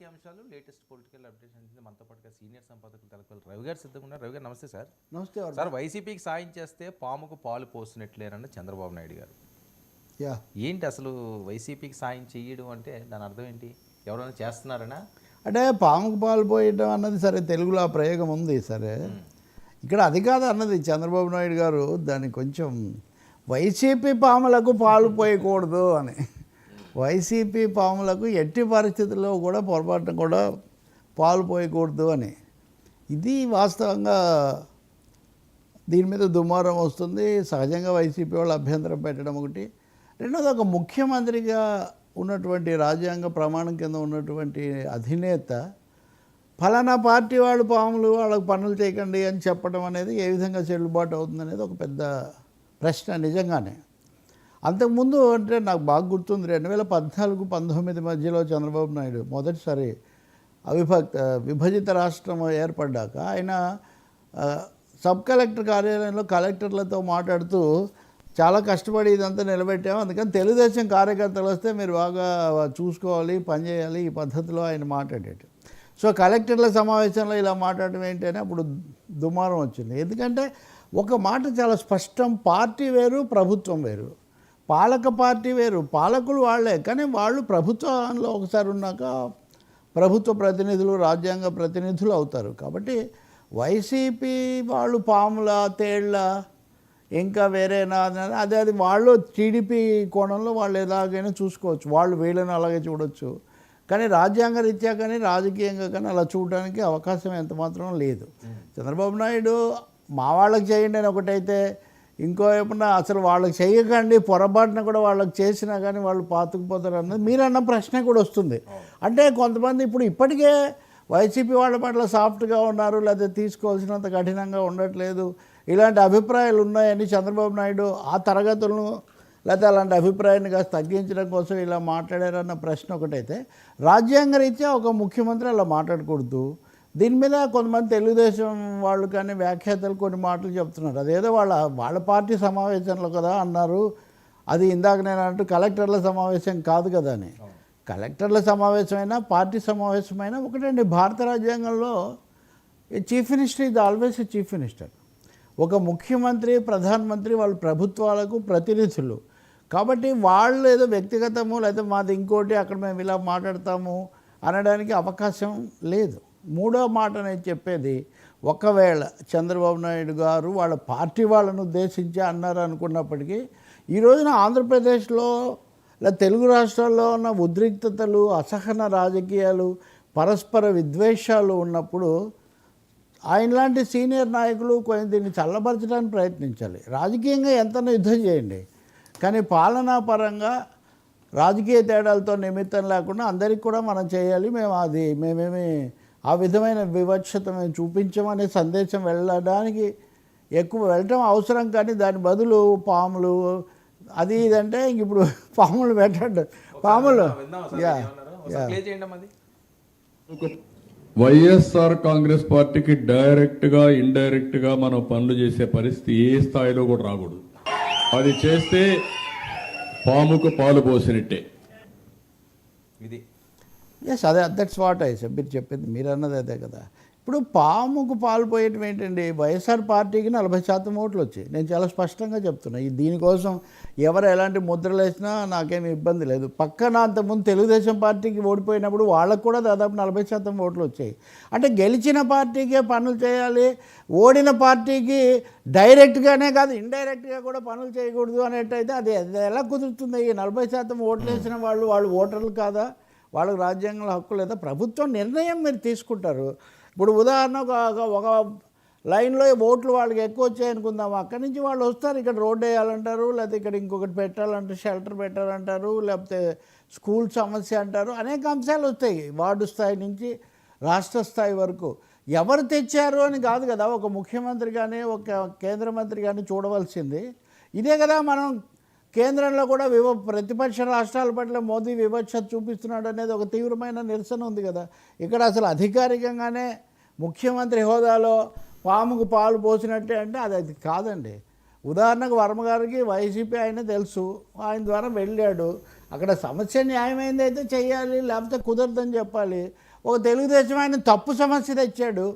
రాజకీయ అంశాలు latest political updates అంటే మనతో పాటుగా సీనియర్ సంపాదకులు తలకలు రవి గారు సిద్ధంగా ఉన్నారు. రవి గారు నమస్తే సార్. నమస్తే సార్, వైసీపీకి సాయం చేస్తే పాముకు పాలు పోసినట్లేరన్న చంద్రబాబు నాయుడు గారు. యా ఏంటి అసలు వైసీపీకి సాయం చేయడం అంటే దాని అర్థం ఏంటి? ఎవరైనా చేస్తున్నారనా? అంటే పాముకు పాలు పోయడం అన్నది సరే, తెలుగులో ఆ ప్రయోగం ఉంది సరే. ఇక్కడ అది కాదు అన్నది చంద్రబాబు నాయుడు గారు, దాన్ని కొంచెం వైసీపీ పాములకు పాలు పోయకూడదు అని. వైసీపీ పాములకు ఎట్టి పరిస్థితుల్లో కూడా పొరపాటున కూడా పాలు పోయకూడదు అని. ఇది వాస్తవంగా దీని మీద దుమారం వస్తుంది. సహజంగా వైసీపీ వాళ్ళు అభ్యంతరం పెట్టడం ఒకటి. రెండోది, ఒక ముఖ్యమంత్రిగా ఉన్నటువంటి రాజ్యాంగ ప్రమాణం కింద ఉన్నటువంటి అధినేత ఫలానా పార్టీ వాళ్ళు పాములు వాళ్ళకు పనులు చేయకండి అని చెప్పడం అనేది ఏ విధంగా చెల్లుబాటు అవుతుంది అనేది ఒక పెద్ద ప్రశ్న నిజంగానే. అంతకుముందు అంటే నాకు బాగా గుర్తుంది, 2014-19 మధ్యలో చంద్రబాబు నాయుడు మొదటిసారి విభజిత రాష్ట్రం ఏర్పడ్డాక ఆయన సబ్ కలెక్టర్ కార్యాలయంలో కలెక్టర్లతో మాట్లాడుతూ చాలా కష్టపడి ఇదంతా నిలబెట్టాము, అందుకని తెలుగుదేశం కార్యకర్తలు వస్తే మీరు బాగా చూసుకోవాలి, పనిచేయాలి, ఈ పద్ధతిలో ఆయన మాట్లాడాడు. సో కలెక్టర్ల సమావేశంలో ఇలా మాట్లాడడం ఏంటి అని అప్పుడు దుమారం వచ్చింది. ఎందుకంటే ఒక మాట చాలా స్పష్టం, పార్టీ వేరు, ప్రభుత్వం వేరు. పాలక పార్టీ వేరు, పాలకులు వాళ్ళే, కానీ వాళ్ళు ప్రభుత్వంలో ఒకసారి ఉన్నాక ప్రభుత్వ ప్రతినిధులు, రాజ్యాంగ ప్రతినిధులు అవుతారు. కాబట్టి వైసీపీ వాళ్ళు పాముల, తేళ్ల, ఇంకా వేరేనా అది వాళ్ళు టీడీపీ కోణంలో వాళ్ళు ఎలాగైనా చూసుకోవచ్చు, వాళ్ళు వీళ్ళని అలాగే చూడొచ్చు. కానీ రాజ్యాంగ రీత్యా కానీ రాజకీయంగా కానీ అలా చూడడానికి అవకాశం ఎంత మాత్రం లేదు. చంద్రబాబు నాయుడు మా వాళ్ళకి చేయండి అని ఒకటైతే, ఇంకో ఏమన్నా అసలు వాళ్ళకి చేయకండి, పొరపాటున కూడా వాళ్ళకి చేసినా కానీ వాళ్ళు పాతుకుపోతారు అన్నది మీరన్న ప్రశ్న కూడా వస్తుంది. అంటే కొంతమంది ఇప్పుడు ఇప్పటికే వైసీపీ వాళ్ళ పట్ల సాఫ్ట్గా ఉన్నారు, లేదా తీసుకోవాల్సినంత కఠినంగా ఉండట్లేదు, ఇలాంటి అభిప్రాయాలు ఉన్నాయని చంద్రబాబు నాయుడు ఆ తరగతులను లేకపోతే అలాంటి అభిప్రాయాన్ని కాస్త తగ్గించడం కోసం ఇలా మాట్లాడారన్న ప్రశ్న ఒకటైతే, రాజ్యాంగ రీత్యా ఒక ముఖ్యమంత్రి అలా మాట్లాడకూడదు. దీని మీద కొంతమంది తెలుగుదేశం వాళ్ళు కానీ వ్యాఖ్యాతలు కొన్ని మాటలు చెప్తున్నారు. అదేదో వాళ్ళ పార్టీ సమావేశంలో కదా అన్నారు, అది ఇందాక నేను అంటూ కలెక్టర్ల సమావేశం కాదు కదా అని. కలెక్టర్ల సమావేశమైనా పార్టీ సమావేశమైనా ఒకటండి. భారత రాజ్యాంగంలో చీఫ్ మినిస్టర్ ఇది ఆల్వేస్ చీఫ్ మినిస్టర్. ఒక ముఖ్యమంత్రి, ప్రధానమంత్రి వాళ్ళు ప్రభుత్వాలకు ప్రతినిధులు. కాబట్టి వాళ్ళు ఏదో వ్యక్తిగతము లేదా మాది ఇంకోటి అక్కడ మేము ఇలా మాట్లాడతాము అనడానికి అవకాశం లేదు. మూడో మాట నేను చెప్పేది, ఒకవేళ చంద్రబాబు నాయుడు గారు వాళ్ళ పార్టీ వాళ్ళను ఉద్దేశించి అన్నారు అనుకున్నప్పటికీ, ఈ రోజున ఆంధ్రప్రదేశ్లో లేదా తెలుగు రాష్ట్రాల్లో ఉన్న ఉద్రిక్తతలు, అసహన రాజకీయాలు, పరస్పర విద్వేషాలు ఉన్నప్పుడు ఆయన లాంటి సీనియర్ నాయకులు కొంచెం దీన్ని చల్లబరచడానికి ప్రయత్నించాలి. రాజకీయంగా ఎంతనో యుద్ధం చేయండి, కానీ పాలనా పరంగా రాజకీయ తేడాలతో నిమిత్తం లేకుండా అందరికీ కూడా మనం చేయాలి, మేమేమి ఆ విధమైన వివక్షత మేము చూపించమనే సందేశం వెళ్ళడానికి ఎక్కువ వెళ్ళటం అవసరం. కానీ దాని బదులు పాములు అది ఇదంటే ఇంక ఇప్పుడు పాములు పెట్టండి, పాములు. వైఎస్ఆర్ కాంగ్రెస్ పార్టీకి డైరెక్ట్గా ఇండైరెక్ట్గా మనం పనులు చేసే పరిస్థితి ఏ స్థాయిలో కూడా రాకూడదు. అది చేస్తే పాముకు పాలు పోసినట్టే. ఇది అదే దట్స్ వాట్ ఐ సెడ్. మీరు చెప్పింది మీరు అన్నది అదే కదా. ఇప్పుడు పాముకు పాలు పోయటం ఏంటండి? వైఎస్ఆర్ పార్టీకి 40% ఓట్లు వచ్చాయి. నేను చాలా స్పష్టంగా చెప్తున్నా. దీనికోసం ఎవరు ఎలాంటి ముద్రలు వేసినా నాకేమి ఇబ్బంది లేదు. పక్కన అంతకుముందు తెలుగుదేశం పార్టీకి ఓడిపోయినప్పుడు వాళ్ళకు కూడా దాదాపు 40% ఓట్లు వచ్చాయి. అంటే గెలిచిన పార్టీకే పనులు చేయాలి, ఓడిన పార్టీకి డైరెక్ట్గానే కాదు ఇండైరెక్ట్గా కూడా పనులు చేయకూడదు అనేటైతే అది ఎలా కుదురుతుంది? ఈ 40% ఓట్లు వేసిన వాళ్ళు ఓటర్లు కాదా? వాళ్ళకు రాజ్యాంగంలో హక్కు లేదా? ప్రభుత్వం నిర్ణయం మీరు తీసుకుంటారు. ఇప్పుడు ఉదాహరణకు ఒక లైన్లో ఓట్లు వాళ్ళకి ఎక్కువ వచ్చాయనుకుందాం, అక్కడి నుంచి వాళ్ళు వస్తారు, ఇక్కడ రోడ్డు వేయాలంటారు, లేకపోతే ఇక్కడ ఇంకొకటి పెట్టాలంటారు, షెల్టర్ పెట్టాలంటారు, లేకపోతే స్కూల్ సమస్య అంటారు, అనేక అంశాలు వస్తాయి. వార్డు స్థాయి నుంచి రాష్ట్ర స్థాయి వరకు. ఎవరు తెచ్చారు అని కాదు కదా ఒక ముఖ్యమంత్రి కానీ ఒక కేంద్ర మంత్రి కానీ చూడవలసింది. ఇదే కదా మనం కేంద్రంలో కూడా ప్రతిపక్ష రాష్ట్రాల పట్ల మోదీ వివక్షత చూపిస్తున్నాడు అనేది ఒక తీవ్రమైన నిరసన ఉంది కదా. ఇక్కడ అసలు అధికారికంగానే ముఖ్యమంత్రి హోదాలో పాముకు పాలు పోసినట్టే అంటే అది కాదండి. ఉదాహరణకు వర్మ గారికి వైసీపీ ఆయన తెలుసు, ఆయన ద్వారా వెళ్ళాడు, అక్కడ సమస్య న్యాయమైంది అయితే చేయాలి, లేకపోతే కుదరదని చెప్పాలి. ఒక తెలుగుదేశం ఆయన తప్పు సమస్య తెచ్చాడు,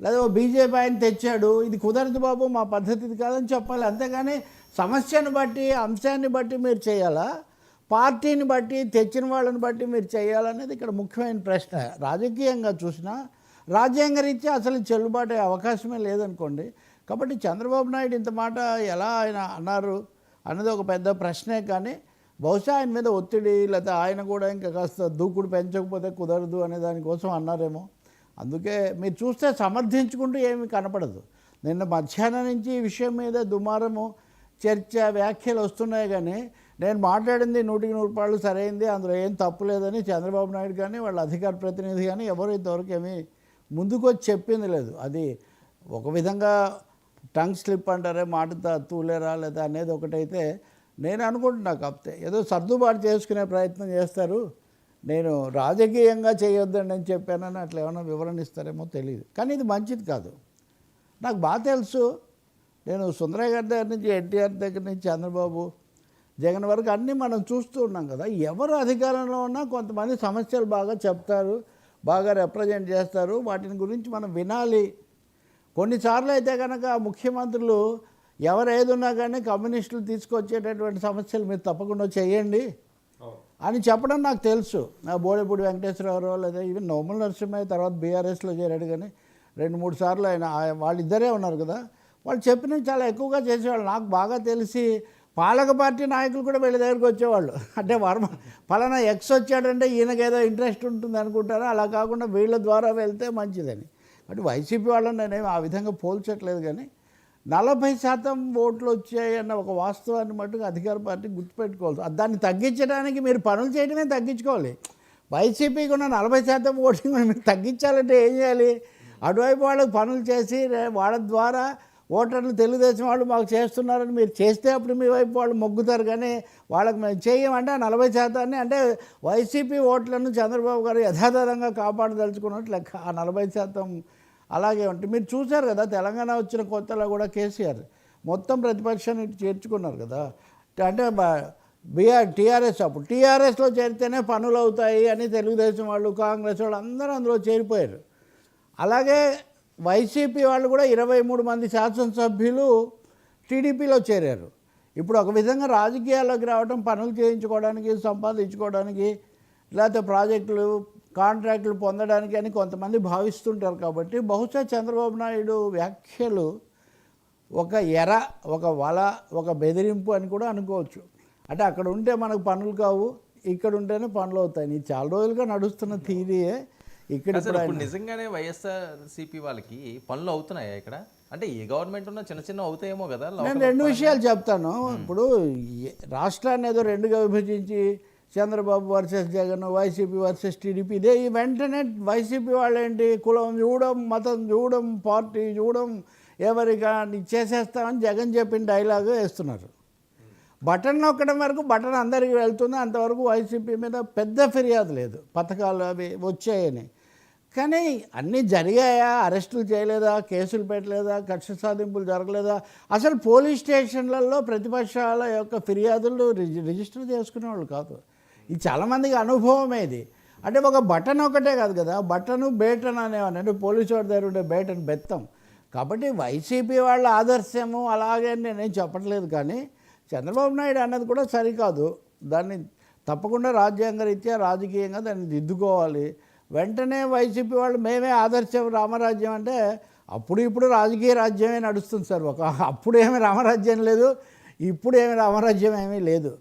లేదా ఓ బీజేపీ ఆయన తెచ్చాడు, ఇది కుదరదు బాబు మా పద్ధతి కాదని చెప్పాలి. అంతేగాని సమస్యను బట్టి అంశాన్ని బట్టి మీరు చేయాలా, పార్టీని బట్టి తెచ్చిన వాళ్ళని బట్టి మీరు చేయాలనేది ఇక్కడ ముఖ్యమైన ప్రశ్న. రాజకీయంగా చూసినా రాజ్యాంగ రీత్యా అసలు చెల్లుబాటు అయ్యే అవకాశమే లేదనుకోండి. కాబట్టి చంద్రబాబు నాయుడు ఇంత మాట ఎలా ఆయన అన్నారు అన్నది ఒక పెద్ద ప్రశ్నే. కానీ బహుశా ఆయన మీద ఒత్తిడి, లేకపోతే ఆయన కూడా ఇంకా కాస్త దూకుడు పెంచకపోతే కుదరదు అనే దానికోసం అన్నారేమో. అందుకే మీరు చూస్తే సమర్థించుకుంటూ ఏమీ కనపడదు. నిన్న మధ్యాహ్నం నుంచి ఈ విషయం మీద దుమారము, చర్చ, వ్యాఖ్యలు వస్తున్నాయి. కానీ నేను మాట్లాడింది 100% సరైంది, అందులో ఏం తప్పు లేదని చంద్రబాబు నాయుడు కానీ వాళ్ళ అధికార ప్రతినిధి కానీ ఎవరు ఇంతవరకు ఏమీ ముందుకు వచ్చి చెప్పింది లేదు. అది ఒక విధంగా టంగ్ స్లిప్ అంటారే, మాట తూలేరా లేదా అనేది ఒకటైతే నేను అనుకుంటున్నా. కాకపోతే ఏదో సర్దుబాటు చేసుకునే ప్రయత్నం చేస్తారు. నేను రాజకీయంగా చేయొద్దండి అని చెప్పానని అట్లా ఏమైనా వివరణ ఇస్తారేమో తెలియదు. కానీ ఇది మంచిది కాదు. నాకు బాగా తెలుసు. నేను సుందరయ్య గారి దగ్గర నుంచి, ఎన్టీఆర్ దగ్గర నుంచి, చంద్రబాబు, జగన్ వరకు అన్నీ మనం చూస్తూ ఉన్నాం కదా. ఎవరు అధికారంలో ఉన్నా కొంతమంది సమస్యలు బాగా చెప్తారు, బాగా రిప్రజెంట్ చేస్తారు. వాటిని గురించి మనం వినాలి. కొన్నిసార్లు అయితే కనుక ముఖ్యమంత్రులు ఎవరు ఏదున్నా కానీ కమ్యూనిస్టులు తీసుకొచ్చేటటువంటి సమస్యలు మీరు తప్పకుండా చేయండి అని చెప్పడం నాకు తెలుసు. నా బోడేపూడి వెంకటేశ్వరరావు లేదా ఈవెన్ నోముల నరసింహయ్య తర్వాత బీఆర్ఎస్లో చేరాడు. కానీ 2-3 సార్లు ఆయన వాళ్ళిద్దరే ఉన్నారు కదా, వాళ్ళు చెప్పినవి చాలా ఎక్కువగా చేసేవాళ్ళు. నాకు బాగా తెలిసి పాలక పార్టీ నాయకులు కూడా వీళ్ళ దగ్గరికి వచ్చేవాళ్ళు. అంటే వర్మ పలానా ఎక్స్ వచ్చాడంటే ఈయనకేదో ఇంట్రెస్ట్ ఉంటుంది అనుకుంటారా, అలా కాకుండా వీళ్ళ ద్వారా వెళ్తే మంచిదని. అంటే వైసీపీ వాళ్ళని నేనేమి ఆ విధంగా పోల్చట్లేదు. కానీ 40% ఓట్లు వచ్చాయన్న ఒక వాస్తవాన్ని మట్టుకు అధికార పార్టీ గుర్తుపెట్టుకోవాలి. దాన్ని తగ్గించడానికి మీరు పనులు చేయడమే తగ్గించుకోవాలి. వైసీపీకి ఉన్న 40% ఓటింగ్ మీరు తగ్గించాలంటే ఏం చేయాలి? అటువైపు వాళ్ళకి పనులు చేసి వాళ్ళ ద్వారా ఓటర్లు తెలుగుదేశం వాళ్ళు మాకు చేస్తున్నారని మీరు చేస్తే అప్పుడు మీ వైపు వాళ్ళు మొగ్గుతారు. కానీ వాళ్ళకి మేము చేయమంటే ఆ 40% అంటే వైసీపీ ఓట్లను చంద్రబాబు గారు యథాతథంగా కాపాడదలుచుకున్నట్టు లెక్క. ఆ 40% అలాగే ఉంటుంది. మీరు చూశారు కదా, తెలంగాణ వచ్చిన కొత్తలో కూడా కేసీఆర్ మొత్తం ప్రతిపక్షాన్ని చేర్చుకున్నారు కదా. అంటే టీఆర్ఎస్ అప్పుడు టీఆర్ఎస్లో చేరితేనే పనులు అవుతాయి అని తెలుగుదేశం వాళ్ళు, కాంగ్రెస్ వాళ్ళు అందరూ అందులో చేరిపోయారు. అలాగే వైసీపీ వాళ్ళు కూడా 23 మంది శాసనసభ్యులు టీడీపీలో చేరారు. ఇప్పుడు ఒక విధంగా రాజకీయాల్లోకి రావడం పనులు చేయించుకోవడానికి, సంపాదించుకోవడానికి, లేకపోతే ప్రాజెక్టులు, కాంట్రాక్టులు పొందడానికి అని కొంతమంది భావిస్తుంటారు. కాబట్టి బహుశా చంద్రబాబు నాయుడు వ్యాఖ్యలు ఒక ఎర, ఒక వల, ఒక బెదిరింపు అని కూడా అనుకోవచ్చు. అంటే అక్కడ ఉంటే మనకు పనులు కావు, ఇక్కడ ఉంటేనే పనులు అవుతాయి. ఇది చాలా రోజులుగా నడుస్తున్న థియరీయే. ఇక్కడ నిజంగానే వైఎస్ఆర్సీపీ వాళ్ళకి పనులు అవుతున్నాయా ఇక్కడ? అంటే ఏ గవర్నమెంట్ ఉన్నా చిన్న చిన్న అవుతాయేమో కదా. నేను 2 విషయాలు చెప్తాను. ఇప్పుడు రాష్ట్రాన్ని ఏదో 2గా విభజించి Chandrababu versus Jagan, YCP versus TDP, ఇదే వెంటనే వైసీపీ వాళ్ళు ఏంటి కులం చూడడం, మతం చూడడం, పార్టీ చూడడం, ఎవరిగా చేసేస్తామని జగన్ చెప్పిన డైలాగ్ వేస్తున్నారు. బటన్ నొక్కడం వరకు బటన్ అందరికీ వెళ్తుంది. అంతవరకు వైసీపీ మీద పెద్ద ఫిర్యాదు లేదు, పథకాలు అవి వచ్చాయని. కానీ అన్నీ జరిగాయా? అరెస్టులు చేయలేదా? కేసులు పెట్టలేదా? కక్ష సాధింపులు జరగలేదా? అసలు పోలీస్ స్టేషన్లలో ప్రతిపక్షాల యొక్క ఫిర్యాదులు రిజిస్టర్ చేసుకునేవాళ్ళు కాదు. ఇది చాలామందికి అనుభవమే. ఇది అంటే ఒక బటన్ ఒకటే కాదు కదా, బటను బేటన్ అనేవాడిని. అంటే పోలీసు వాడి దగ్గర ఉండే బేటన్ బెత్తం. కాబట్టి వైసీపీ వాళ్ళ ఆదర్శము అలాగే నేనేం చెప్పట్లేదు. కానీ చంద్రబాబు నాయుడు అన్నది కూడా సరికాదు. దాన్ని తప్పకుండా రాజ్యాంగ రీత్యా రాజకీయంగా దాన్ని దిద్దుకోవాలి. వెంటనే వైసీపీ వాళ్ళు మేమే ఆదర్శం రామరాజ్యం అంటే అప్పుడు ఇప్పుడు రాజకీయ రాజ్యమే నడుస్తుంది సార్. అప్పుడు ఏమీ రామరాజ్యం లేదు, ఇప్పుడు ఏమి రామరాజ్యం ఏమీ లేదు.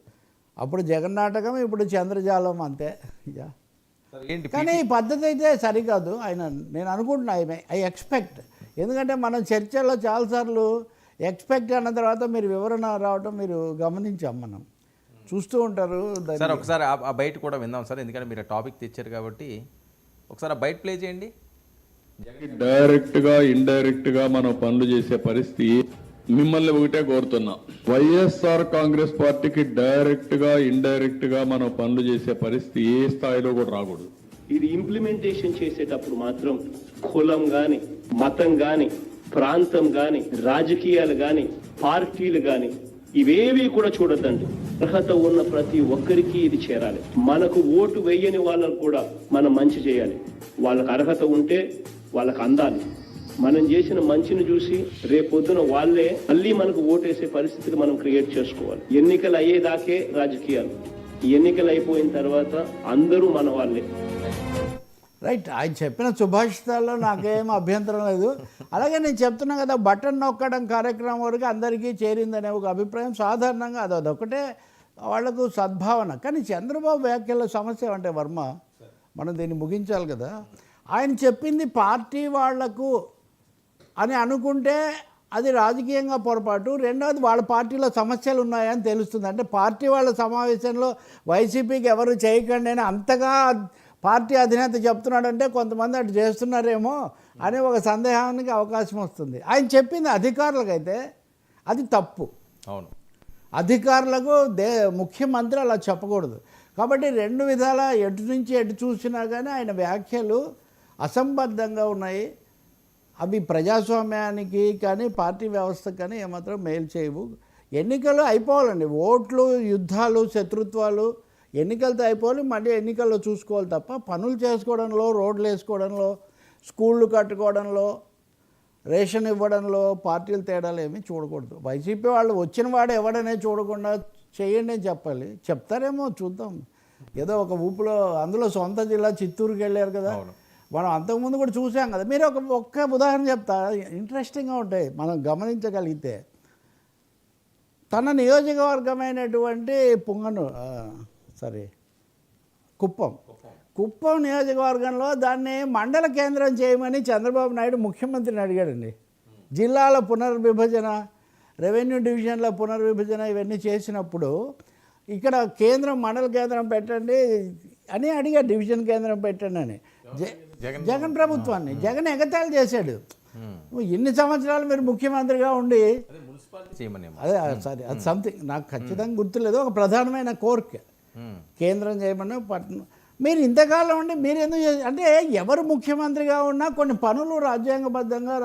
అప్పుడు జగన్నాటకం, ఇప్పుడు చంద్రజాలం అంతే. కానీ ఈ పద్ధతి అయితే సరికాదు. నేను అనుకుంటున్నా, ఐ ఎక్స్పెక్ట్. ఎందుకంటే మనం చర్చల్లో చాలాసార్లు ఎక్స్పెక్ట్ అన్న తర్వాత మీరు వివరణ రావడం మీరు గమనించాం, మనం చూస్తూ ఉంటారు. సార్ ఒకసారి ఆ బయట కూడా విందాం సార్, ఎందుకంటే మీరు టాపిక్ తెచ్చారు కాబట్టి ఒకసారి ఆ బయట ప్లే చేయండి. డైరెక్ట్గా ఇండైరెక్ట్గా మనం పనులు చేసే పరిస్థితి. మిమ్మల్ని ఒకటే కోరుతున్నా, వైఎస్ఆర్ కాంగ్రెస్ పార్టీకి డైరెక్ట్గా ఇండైరెక్ట్గా మనం పనులు చేసే పరిస్థితి ఏ స్థాయిలో కూడా రాకూడదు. ఇది ఇంప్లిమెంటేషన్ చేసేటప్పుడు మాత్రం కులం గాని, మతం గాని, ప్రాంతం గాని, రాజకీయాలు గాని, పార్టీలు గాని ఇవేవి కూడా చూడొద్దండి. అర్హత ఉన్న ప్రతి ఒక్కరికి ఇది చేరాలి. మనకు ఓటు వేయని వాళ్ళకు కూడా మనం మంచి చేయాలి. వాళ్ళకి అర్హత ఉంటే వాళ్ళకి అందాలి. మనం చేసిన మంచిని చూసి రేపొద్దున వాళ్ళే మళ్ళీ మనకు ఓటేసే పరిస్థితిని మనం క్రియేట్ చేసుకోవాలి. ఎన్నికలు అయ్యేదాకే రాజకీయాలు. ఎన్నికలు అయిపోయిన తర్వాత అందరూ మన వాళ్ళే. రైట్, ఆయన చెప్పిన సుభాషితాల్లో నాకేం అభ్యంతరం లేదు. అలాగే నేను చెప్తున్నా కదా, బటన్ నొక్కడం కార్యక్రమం వరకు అందరికీ చేరిందనే ఒక అభిప్రాయం సాధారణంగా అదొకటే వాళ్లకు సద్భావన. కానీ చంద్రబాబు వ్యాఖ్యల సమస్య అంటే వర్మ, మనం దీన్ని ముగించాలి కదా. ఆయన చెప్పింది పార్టీ వాళ్లకు అని అనుకుంటే అది రాజకీయంగా పొరపాటు. రెండవది వాళ్ళ పార్టీలో సమస్యలు ఉన్నాయని తెలుస్తుంది. అంటే పార్టీ వాళ్ళ సమావేశంలో వైసీపీకి ఎవరు చేయకండి అని అంతగా పార్టీ అధినేత చెప్తున్నాడంటే కొంతమంది అటు చేస్తున్నారేమో అనే ఒక సందేహానికి అవకాశం వస్తుంది. ఆయన చెప్పింది అధికారులకైతే అది తప్పు. అవును, అధికారులకు ముఖ్యమంత్రి అలా చెప్పకూడదు. కాబట్టి రెండు విధాల ఎటు నుంచి ఎటు చూసినా కానీ ఆయన వ్యాఖ్యలు అసంబద్ధంగా ఉన్నాయి. అవి ప్రజాస్వామ్యానికి కానీ పార్టీ వ్యవస్థకు కానీ ఏమాత్రం మేలు చేయవు. ఎన్నికలు అయిపోవాలండి. ఓట్లు, యుద్ధాలు, శత్రుత్వాలు ఎన్నికలతో అయిపోవాలి. మళ్ళీ ఎన్నికల్లో చూసుకోవాలి తప్ప పనులు చేసుకోవడంలో, రోడ్లు వేసుకోవడంలో, స్కూళ్ళు కట్టుకోవడంలో, రేషన్ ఇవ్వడంలో పార్టీలు తేడాలు ఏమీ చూడకూడదు. వైసీపీ వాళ్ళు వచ్చిన వాడు ఎవడనే చూడకుండా చేయండి అని చెప్పాలి. చెప్తారేమో చూద్దాం. ఏదో ఒక ఊపులో, అందులో సొంత జిల్లా చిత్తూరుకి వెళ్ళారు కదా, మనం అంతకుముందు కూడా చూసాం కదా. మీరు ఒక్క ఉదాహరణ చెప్తా, ఇంట్రెస్టింగ్గా ఉంటాయి మనం గమనించగలిగితే. తన నియోజకవర్గమైనటువంటి కుప్పం నియోజకవర్గంలో దాన్ని మండల కేంద్రం చేయమని చంద్రబాబు నాయుడు ముఖ్యమంత్రిని అడిగాడండి. జిల్లాల పునర్విభజన, రెవెన్యూ డివిజన్ల పునర్విభజన ఇవన్నీ చేసినప్పుడు ఇక్కడ కేంద్రం, మండల కేంద్రం పెట్టండి అని అడిగాడు. డివిజన్ కేంద్రం పెట్టండి అని జగన్ ప్రభుత్వాన్ని జగన్ ఎగతాళి చేశాడు. ఎన్ని సంవత్సరాలు మీరు ముఖ్యమంత్రిగా ఉండి అదే సరే, అది సంథింగ్ నాకు ఖచ్చితంగా గుర్తులేదు. ఒక ప్రధానమైన కోరిక కేంద్రం చేయమని పట్టణం. మీరు ఇంతకాలం ఉండి మీరు ఎందుకు అంటే ఎవరు ముఖ్యమంత్రిగా ఉన్నా కొన్ని పనులు రాజ్యాంగబద్ధంగా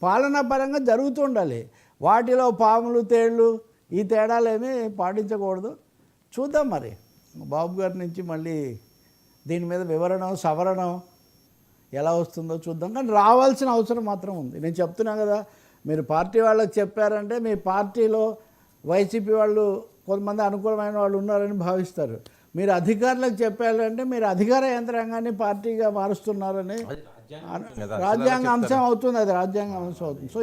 పాలనా పరంగా జరుగుతూ ఉండాలి. వాటిలో పాములు, తేళ్ళు ఈ తేడాలేమీ పాటించకూడదు. చూద్దాం మరి బాబు గారి నుంచి మళ్ళీ దీని మీద వివరణ, సవరణ ఎలా వస్తుందో చూద్దాం. కానీ రావాల్సిన అవసరం మాత్రం ఉంది. నేను చెప్తున్నా కదా, మీరు పార్టీ వాళ్ళకి చెప్పారంటే మీ పార్టీలో వైసీపీ వాళ్ళు కొంతమంది అనుకూలమైన వాళ్ళు ఉన్నారని భావిస్తారు. మీరు అధికారులకు చెప్పారంటే మీరు అధికార యంత్రాంగాన్ని పార్టీగా మారుస్తున్నారని రాజ్యాంగ అంశం అవుతుంది. అది రాజ్యాంగ అంశం అవుతుంది. సో